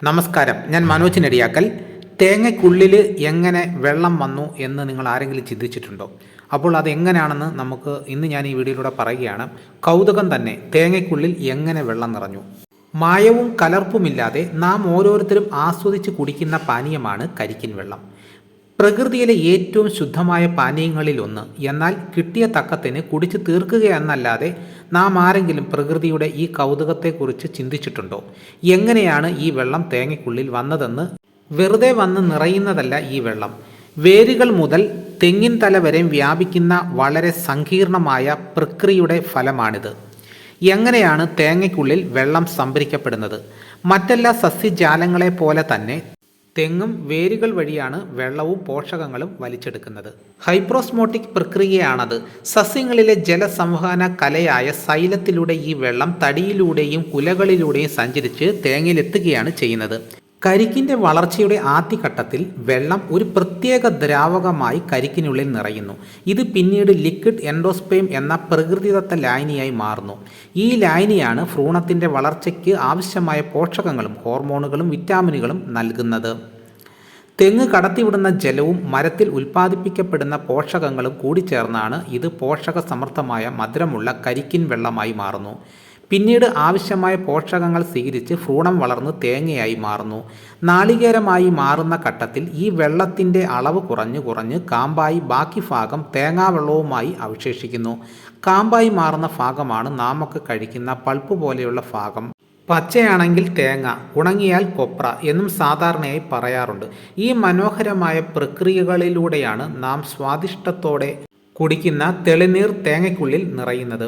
നമസ്കാരം, ഞാൻ മനോജ് നെടിയാക്കൽ. തേങ്ങയ്ക്കുള്ളിൽ എങ്ങനെ വെള്ളം വന്നു എന്ന് നിങ്ങൾ ആരെങ്കിലും ചിന്തിച്ചിട്ടുണ്ടോ? അപ്പോൾ അതെങ്ങനെയാണെന്ന് ഇന്ന് ഞാൻ ഈ വീഡിയോയിലൂടെ പറയുകയാണ്. കൗതുകം തന്നെ, തേങ്ങയ്ക്കുള്ളിൽ എങ്ങനെ വെള്ളം നിറഞ്ഞു. മായവും കലർപ്പുമില്ലാതെ നാം ഓരോരുത്തരും ആസ്വദിച്ച് കുടിക്കുന്ന പാനീയമാണ് കരിക്കിൻ വെള്ളം. പ്രകൃതിയിലെ ഏറ്റവും ശുദ്ധമായ പാനീയങ്ങളിലൊന്ന്. എന്നാൽ കിട്ടിയ തക്കത്തിന് കുടിച്ചു തീർക്കുകയെന്നല്ലാതെ നാം ആരെങ്കിലും പ്രകൃതിയുടെ ഈ കൗതുകത്തെക്കുറിച്ച് ചിന്തിച്ചിട്ടുണ്ടോ? എങ്ങനെയാണ് ഈ വെള്ളം തേങ്ങയ്ക്കുള്ളിൽ വന്നതെന്ന്? വെറുതെ വന്ന് നിറയുന്നതല്ല ഈ വെള്ളം. വേരുകൾ മുതൽ തെങ്ങിൻ തല വരെ വ്യാപിക്കുന്ന വളരെ സങ്കീർണമായ പ്രക്രിയയുടെ ഫലമാണിത്. എങ്ങനെയാണ് തേങ്ങയ്ക്കുള്ളിൽ വെള്ളം സംഭരിക്കപ്പെടുന്നത്? മറ്റെല്ലാ സസ്യജാലങ്ങളെ പോലെ തന്നെ തെങ്ങും വേരുകൾ വഴിയാണ് വെള്ളവും പോഷകങ്ങളും വലിച്ചെടുക്കുന്നത്. ഹൈപ്രോസ്മോട്ടിക് പ്രക്രിയയാണത്. സസ്യങ്ങളിലെ ജലസംവഹന കലയായ സൈലത്തിലൂടെ ഈ വെള്ളം തടിയിലൂടെയും കുലകളിലൂടെയും സഞ്ചരിച്ച് തേങ്ങയിലെത്തുകയാണ് ചെയ്യുന്നത്. കരിക്കിൻ്റെ വളർച്ചയുടെ ആദ്യഘട്ടത്തിൽ വെള്ളം ഒരു പ്രത്യേക ദ്രാവകമായി കരിക്കിനുള്ളിൽ നിറയുന്നു. ഇത് പിന്നീട് ലിക്വിഡ് എൻഡോസ്പേം എന്ന പ്രകൃതിദത്ത ലായനിയായി മാറുന്നു. ഈ ലായനിയാണ് ഭ്രൂണത്തിൻ്റെ വളർച്ചയ്ക്ക് ആവശ്യമായ പോഷകങ്ങളും ഹോർമോണുകളും വിറ്റാമിനുകളും നൽകുന്നത്. തെങ്ങ് കടത്തിവിടുന്ന ജലവും മരത്തിൽ ഉൽപ്പാദിപ്പിക്കപ്പെടുന്ന പോഷകങ്ങളും കൂടിച്ചേർന്നാണ് ഇത് പോഷക സമൃദ്ധമായ മധുരമുള്ള കരിക്കിൻ വെള്ളമായി മാറുന്നു. പിന്നീട് ആവശ്യമായ പോഷകങ്ങൾ സ്വീകരിച്ച് ഭ്രൂണം വളർന്ന് തേങ്ങയായി മാറുന്നു. നാളികേരമായി മാറുന്ന ഘട്ടത്തിൽ ഈ വെള്ളത്തിൻ്റെ അളവ് കുറഞ്ഞ് കാമ്പായി ബാക്കി ഭാഗം തേങ്ങാവെള്ളവുമായി അവശേഷിക്കുന്നു. കാമ്പായി മാറുന്ന ഭാഗമാണ് നാമൊക്കെ കഴിക്കുന്ന പൾപ്പ് പോലെയുള്ള ഭാഗം. പച്ചയാണെങ്കിൽ തേങ്ങ, ഉണങ്ങിയാൽ കൊപ്ര എന്നും സാധാരണയായി പറയാറുണ്ട്. ഈ മനോഹരമായ പ്രക്രിയകളിലൂടെയാണ് നാം സ്വാദിഷ്ടത്തോടെ കുടിക്കുന്ന തെളിനീർ തേങ്ങയ്ക്കുള്ളിൽ നിറയുന്നത്.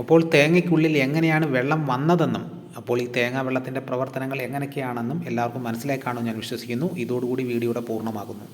അപ്പോൾ തേങ്ങയ്ക്കുള്ളിൽ എങ്ങനെയാണ് വെള്ളം വന്നതെന്നും അപ്പോൾ ഈ തേങ്ങാ വെള്ളത്തിൻ്റെ പ്രവർത്തനങ്ങൾ എങ്ങനെയൊക്കെയാണെന്നും എല്ലാവർക്കും മനസ്സിലാക്കാണെന്ന് ഞാൻ വിശ്വസിക്കുന്നു. ഇതോടുകൂടി വീഡിയോയുടെ പൂർണ്ണമാകുന്നു.